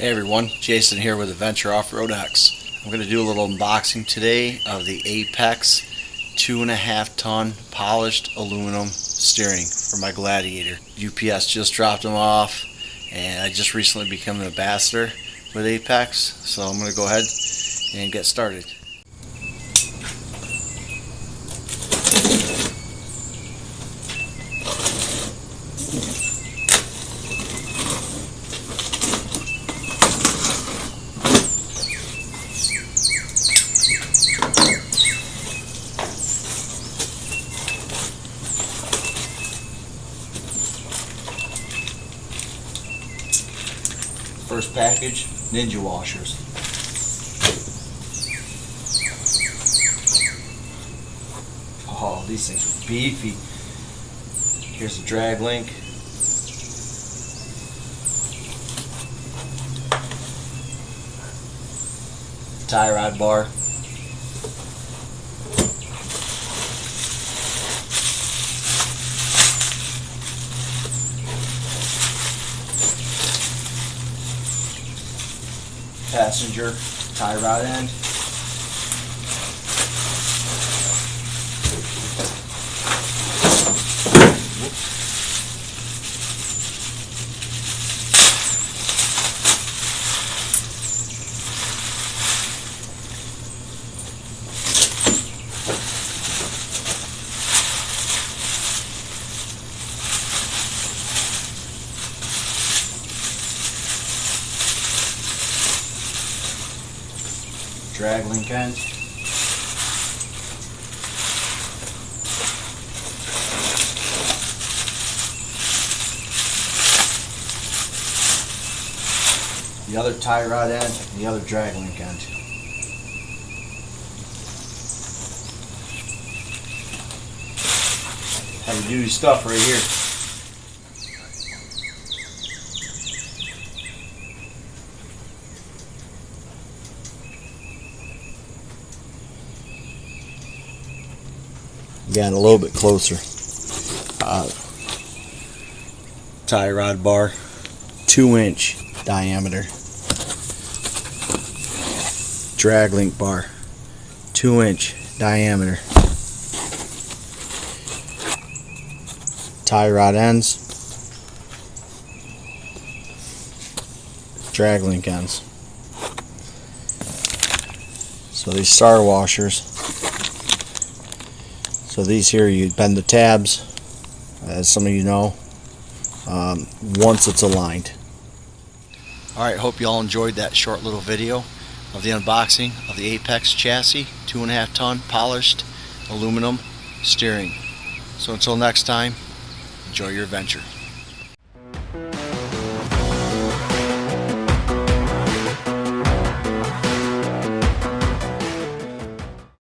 Hey everyone, Jason here with Adventure Off-Road X. I'm going to do a little unboxing today of the Apex 2.5 ton polished aluminum steering for my Gladiator. UPS just dropped them off and I just recently became an ambassador with Apex, so I'm going to go ahead and get started. First package, Ninja washers. Oh, these things are beefy. Here's the drag link. Tie rod bar. Passenger tie rod end. Drag link end. The other tie rod end and the other drag link end. Heavy duty stuff right here. Getting a little bit closer. Tie rod bar, 2-inch diameter. Drag link bar, 2-inch diameter. Tie rod ends, drag link ends. So these star washers. So these here, you bend the tabs, as some of you know, once it's aligned. Alright, hope you all enjoyed that short little video of the unboxing of the Apex chassis, 2.5 ton polished aluminum steering. So until next time, enjoy your adventure.